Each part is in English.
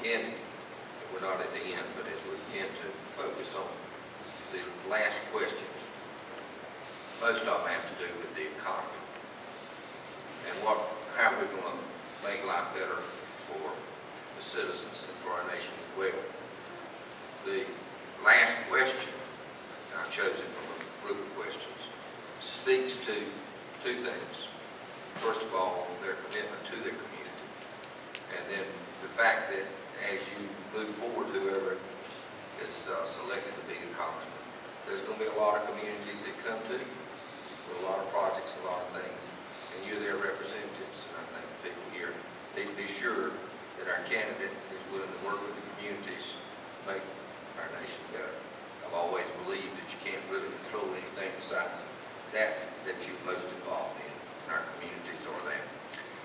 beginning, we're not at the end, but as we begin to focus on the last questions, most of them have to do with the economy and how we're going to make life better for the citizens and for our nation as well. The last question, I chose it from a group of questions, speaks to two things. First of all, their commitment to their community, and then the fact that as you move forward, whoever is selected to be the congressman, there's going to be a lot of communities that come to you with a lot of projects, a lot of things, and you're their representatives. And I think people here need to be sure that our candidate is willing to work with the communities to make our nation better. I've always believed that you can't really control anything besides that you're most involved in. Our communities are that.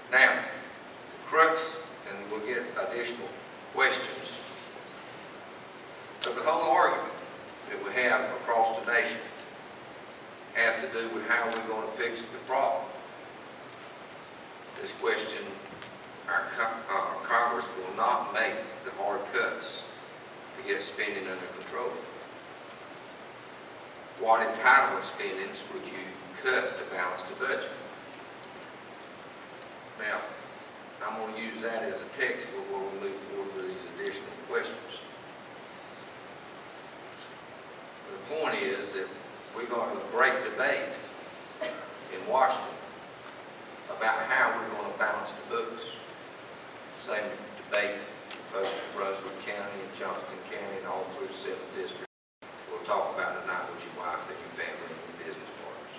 Now, the crux, and we'll get additional questions. So the whole argument that we have across the nation has to do with how we're going to fix the problem. This question, our Congress will not make the hard cuts to get spending under control. What entitlement spendings would you cut to balance the budget? Now, I'm going to use that as a text before we move forward with these additional questions. The point is that we're going to have a great debate in Washington about how we're going to balance the books. Same debate with folks in Brunswick County and Johnston County and all through the 7th District. We'll talk about tonight with your wife and your family and your business partners.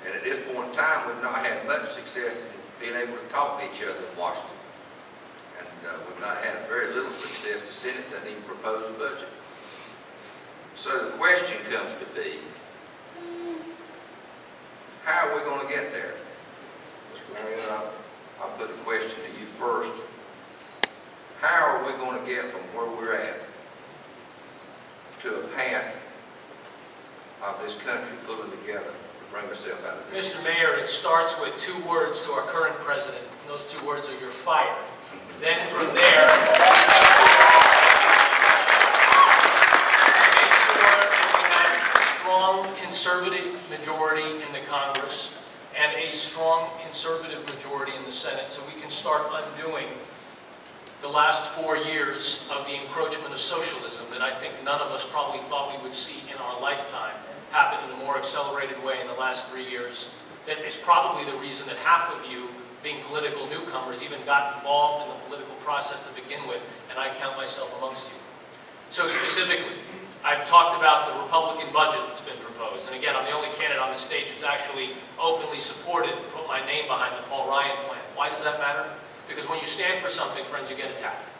And at this point in time, we've not had much success in being able to talk to each other in Washington. And we've not had very little success. The Senate doesn't even propose a budget. So the question comes to be, how are we going to get there? Mr. Marion, I'll put the question to you first. How are we going to get from where we're at to a path of this country pulling together to bring ourselves out of this? Mr. Mayor, it starts with 2 words to our current president, and those 2 words are "you're fired." Then from there, make sure that we have a strong conservative majority in the Congress and a strong conservative majority in the Senate so we can start undoing the last 4 years of the encroachment of socialism that I think none of us probably thought we would see in our lifetime happen in a more accelerated way in the last 3 years. That is probably the reason that half of you, being political newcomers, even got involved in the political process to begin with, and I count myself amongst you. So specifically, I've talked about the Republican budget that's been proposed, and again, I'm the only candidate on the stage that's actually openly supported and put my name behind the Paul Ryan plan. Why does that matter? Because when you stand for something, friends, you get attacked.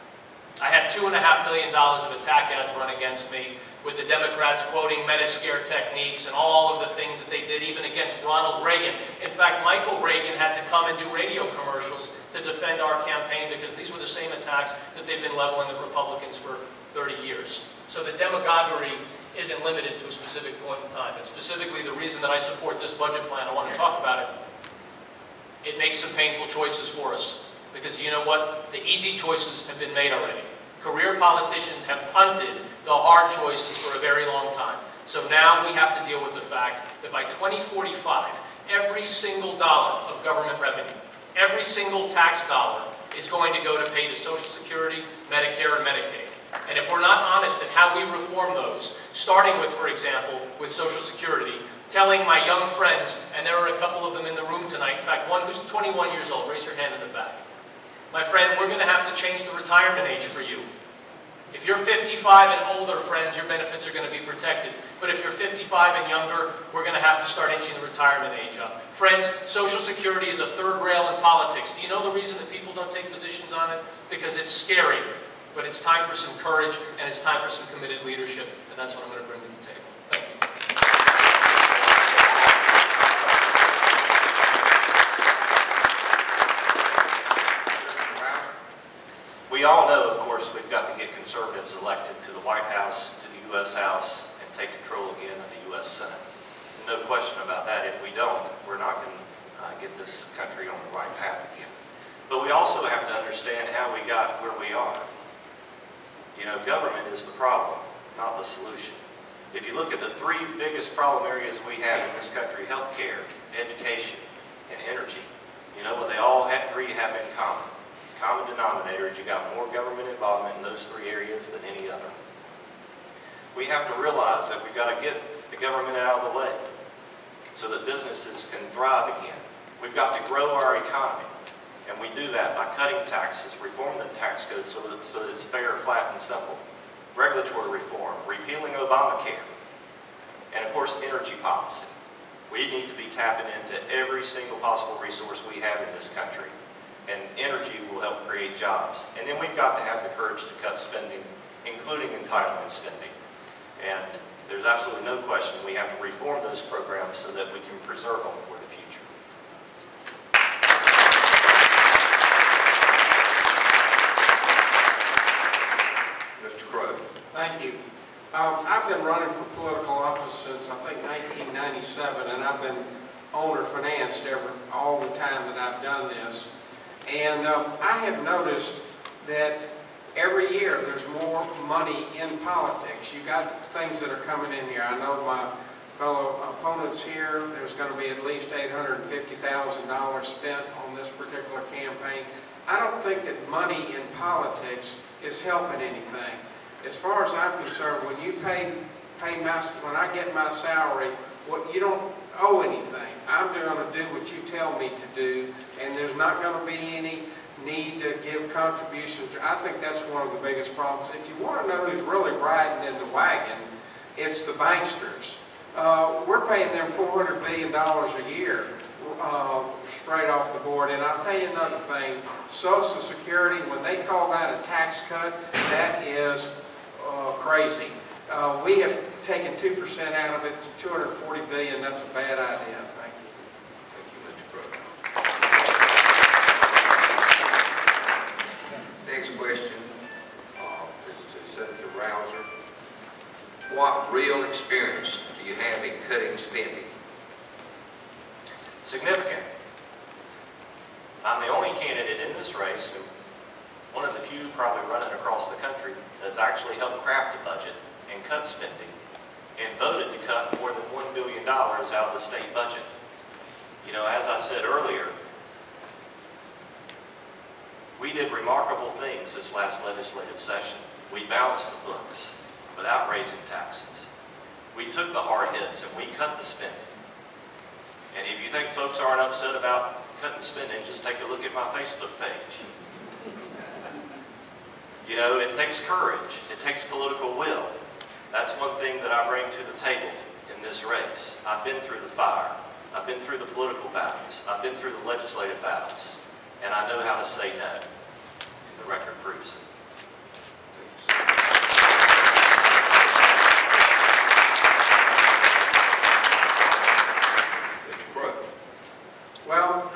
I had $2.5 million of attack ads run against me, with the Democrats quoting meta-scare techniques and all of the things that they did, even against Ronald Reagan. In fact, Michael Reagan had to come and do radio commercials to defend our campaign because these were the same attacks that they've been leveling at Republicans for 30 years. So the demagoguery isn't limited to a specific point in time. And specifically, the reason that I support this budget plan, I want to talk about it. It makes some painful choices for us. Because you know what? The easy choices have been made already. Career politicians have punted the hard choices for a very long time. So now we have to deal with the fact that by 2045, every single dollar of government revenue, every single tax dollar is going to go to pay to Social Security, Medicare, and Medicaid. And if we're not honest in how we reform those, starting with, for example, with Social Security, telling my young friends, and there are a couple of them in the room tonight, in fact, one who's 21 years old, raise your hand in the back. My friend, we're going to have to change the retirement age for you. If you're 55 and older, friends, your benefits are going to be protected. But if you're 55 and younger, we're going to have to start inching the retirement age up. Friends, Social Security is a third rail in politics. Do you know the reason that people don't take positions on it? Because it's scary. But it's time for some courage, and it's time for some committed leadership, and that's what I'm going to bring to the table. Thank you. We all know, of course, we've got to get conservatives elected to the White House, to the U.S. House, and take control again of the U.S. Senate. No question about that. If we don't, we're not going to get this country on the right path again. But we also have to understand how we got where we Government is the problem, not the solution. If you look at the three biggest problem areas we have in this country, healthcare, education, and energy, what they all three have in common. Common denominator is you got more government involvement in those three areas than any other. We have to realize that we've got to get the government out of the way so that businesses can thrive again. We've got to grow our economy, and we do that by cutting taxes, reforming the tax code so that it's fair, flat, and simple, regulatory reform, repealing Obamacare, and of course energy policy. We need to be tapping into every single possible resource we have in this country, and energy will help create jobs. And then we've got to have the courage to cut spending, including entitlement spending. And there's absolutely no question we have to reform those programs so that we can preserve them for the future. Mr. Crow. Thank you. I've been running for political office since, I think, 1997, and I've been owner-financed all the time that I've done this. And I have noticed that every year there's more money in politics. You got things that are coming in here. I know my fellow opponents here, there's going to be at least $850,000 spent on this particular campaign. I don't think that money in politics is helping anything. As far as I'm concerned, when you when I get my salary, you don't owe anything. I'm going to do what you tell me to do, and there's not going to be any need to give contributions. I think that's one of the biggest problems. If you want to know who's really riding in the wagon, it's the banksters. We're paying them $400 billion a year straight off the board. And I'll tell you another thing, Social Security, when they call that a tax cut, that is crazy. We have taken 2% out of it, it's $240 billion. That's a bad idea. Thank you. Thank you, Mr. Crow. Next question is to Senator Rouser. What real experience do you have in cutting spending? Significant. I'm the only candidate in this race, and one of the few probably running across the country, that's actually helped craft a budget and cut spending and voted to cut more than $1 billion out of the state budget. As I said earlier, we did remarkable things this last legislative session. We balanced the books without raising taxes. We took the hard hits and we cut the spending. And if you think folks aren't upset about cutting spending, just take a look at my Facebook page. It takes courage. It takes political will. That's one thing that I bring to the table in this race. I've been through the fire. I've been through the political battles. I've been through the legislative battles. And I know how to say no. And the record proves it. Well,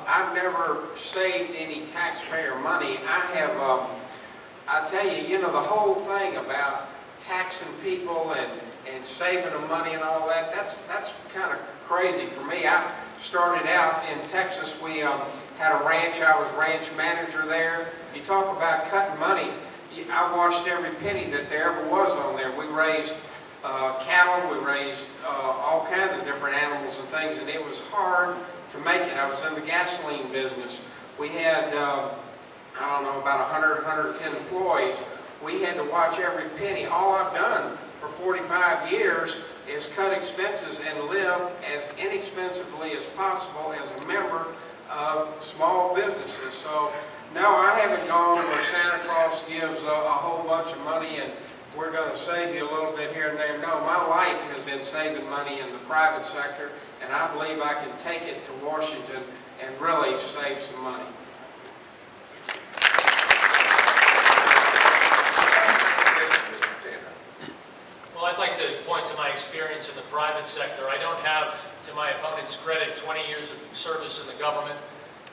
I've never saved any taxpayer money. I tell you, the whole thing about taxing people and saving them money and all that, that's kind of crazy for me. I started out in Texas. We had a ranch. I was ranch manager there. You talk about cutting money. I watched every penny that there ever was on there. We raised cattle. We raised all kinds of different animals and things, and it was hard to make it. I was in the gasoline business. We had, about 100, 110 employees. We had to watch every penny. All I've done for 45 years is cut expenses and live as inexpensively as possible as a member of small businesses. So, no, I haven't gone where Santa Claus gives a whole bunch of money and we're going to save you a little bit here and there. No, my life has been saving money in the private sector, and I believe I can take it to Washington and really save some money. Well, I'd like to point to my experience in the private sector. I don't have, to my opponent's credit, 20 years of service in the government,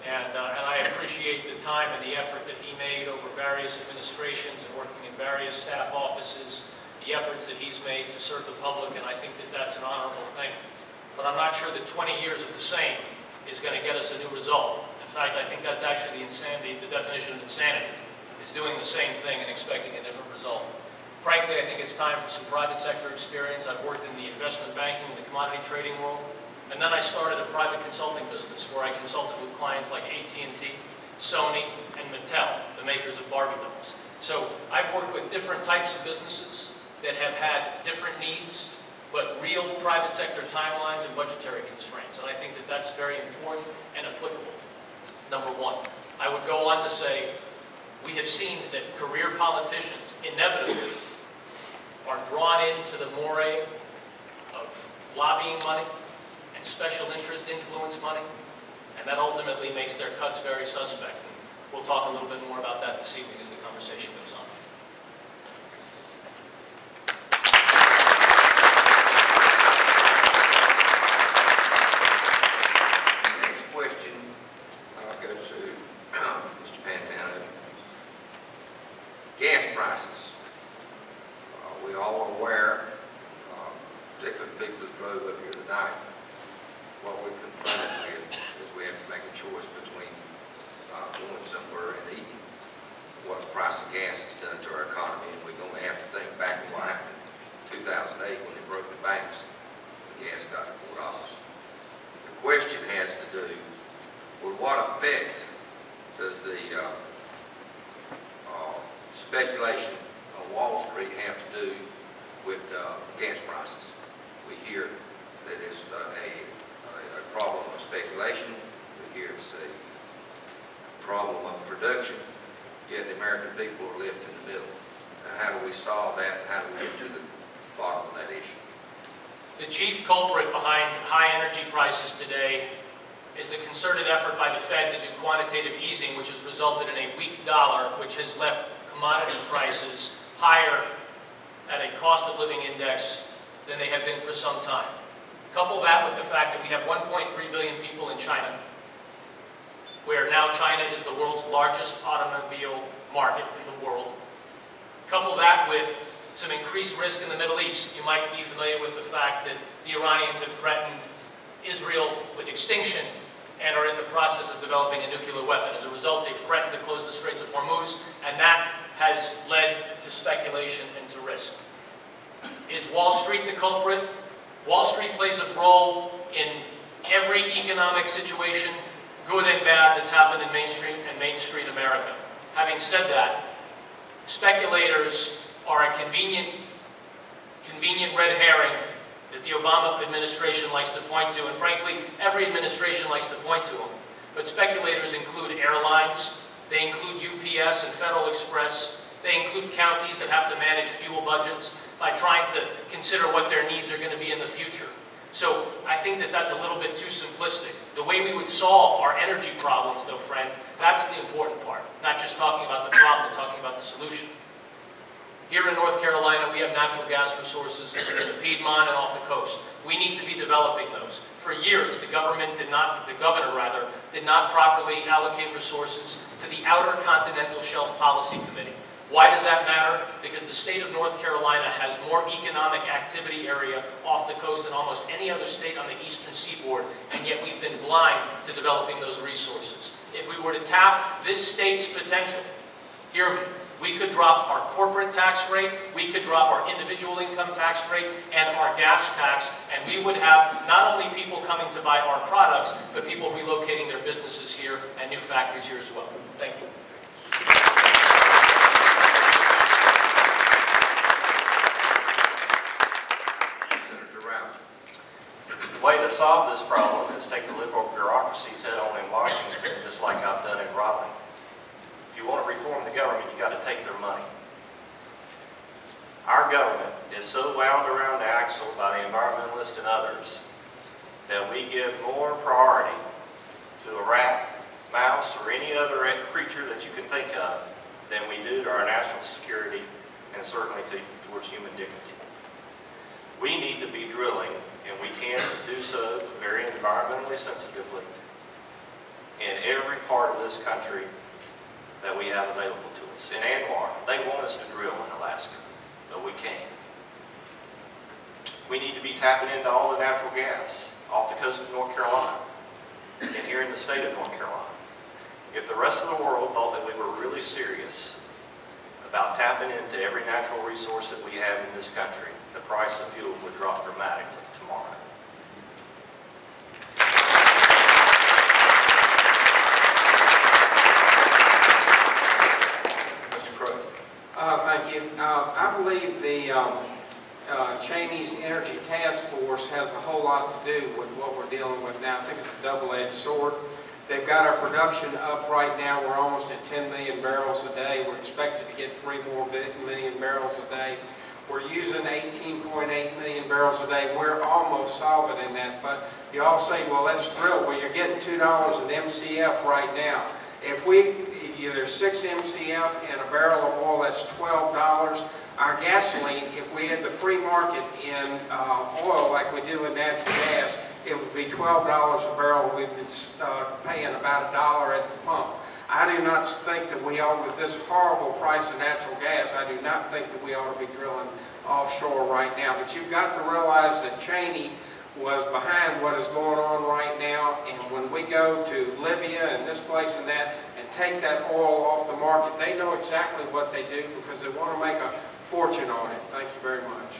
and I appreciate the time and the effort that he made over various administrations and working in various staff offices, the efforts that he's made to serve the public, and I think that that's an honorable thing. But I'm not sure that 20 years of the same is going to get us a new result. In fact, I think that's actually the definition of insanity. is doing the same thing and expecting a different result. Frankly, I think it's time for some private sector experience. I've worked in the investment banking and the commodity trading world. And then I started a private consulting business where I consulted with clients like AT&T, Sony, and Mattel, the makers of Barbie dolls. So I've worked with different types of businesses that have had different needs, but real private sector timelines and budgetary constraints. And I think that that's very important and applicable. Number one, I would go on to say, we have seen that career politicians inevitably are drawn into the moray of lobbying money and special interest influence money, and that ultimately makes their cuts very suspect. We'll talk a little bit more about that this evening as the conversation goes on. Next question, I'll go to Mr. Pantano. Gas prices. We all are aware, particularly people who drove up here tonight, what we're confronted with is we have to make a choice between going somewhere and eating. What the price of gas has done to our economy, and we're going to have to think back to what happened in 2008 when it broke the banks. The gas got to $4. The question has to do with what effect does the speculation on Wall Street have to do with gas prices. We hear that it's a problem of speculation. We hear it's a problem of production, yet the American people are left in the middle. Now, how do we solve that? How do we get to the bottom of that issue? The chief culprit behind high energy prices today is the concerted effort by the Fed to do quantitative easing, which has resulted in a weak dollar, which has left commodity prices higher at a cost of living index than they have been for some time. Couple that with the fact that we have 1.3 billion people in China, where now China is the world's largest automobile market in the world. Couple that with some increased risk in the Middle East. You might be familiar with the fact that the Iranians have threatened Israel with extinction and are in the process of developing a nuclear weapon. As a result, they've threatened to close the Straits of Hormuz, and that has led to speculation and to risk. Is Wall Street the culprit? Wall Street plays a role in every economic situation, good and bad, that's happened in Main Street America. Having said that, speculators are a convenient red herring that the Obama administration likes to point to, and frankly, every administration likes to point to them. But speculators include airlines, they include UPS and Federal Express, they include counties that have to manage fuel budgets by trying to consider what their needs are going to be in the future. So I think that that's a little bit too simplistic. The way we would solve our energy problems, though, friend, that's the important part. Not just talking about the problem, but talking about the solution. Here in North Carolina, we have natural gas resources in the Piedmont and off the coast. We need to be developing those. For years, the governor did not properly allocate resources to the Outer Continental Shelf Policy Committee. Why does that matter? Because the state of North Carolina has more economic activity area off the coast than almost any other state on the eastern seaboard, and yet we've been blind to developing those resources. If we were to tap this state's potential, hear me, we could drop our corporate tax rate, we could drop our individual income tax rate, and our gas tax, and we would have not only people coming to buy our products, but people relocating their businesses here and new factories here as well. Thank you. The way to solve this problem is take the liberal bureaucracy's head on in Washington, just like I've done in Raleigh. If you want to reform the government, you got to take their money. Our government is so wound around the axle by the environmentalists and others that we give more priority to a rat, mouse, or any other creature that you can think of than we do to our national security and certainly towards human dignity. We need to be drilling, and we can do so very environmentally sensitively in every part of this country that we have available to us. In Anwar, they want us to drill in Alaska, but we can't. We need to be tapping into all the natural gas off the coast of North Carolina and here in the state of North Carolina. If the rest of the world thought that we were really serious about tapping into every natural resource that we have in this country, the price of fuel would drop dramatically tomorrow. Mr. Crowe. Thank you. I believe the Cheney's Energy Task Force has a whole lot to do with what we're dealing with now. I think it's a double-edged sword. They've got our production up right now. We're almost at 10 million barrels a day. We're expected to get 3 more million barrels a day. We're using 18.8 million barrels a day. We're almost solvent in that. But you all say, well, let's drill. Well, you're getting $2 an MCF right now. If there's 6 MCF in a barrel of oil, that's $12. Our gasoline, if we had the free market in oil like we do in natural gas, it would be $12 a barrel. We'd be paying about $1 at the pump. I do not think that we ought, with this horrible price of natural gas, I do not think that we ought to be drilling offshore right now. But you've got to realize that Cheney was behind what is going on right now, and when we go to Libya and this place and that, and take that oil off the market, they know exactly what they do because they want to make a fortune on it. Thank you very much.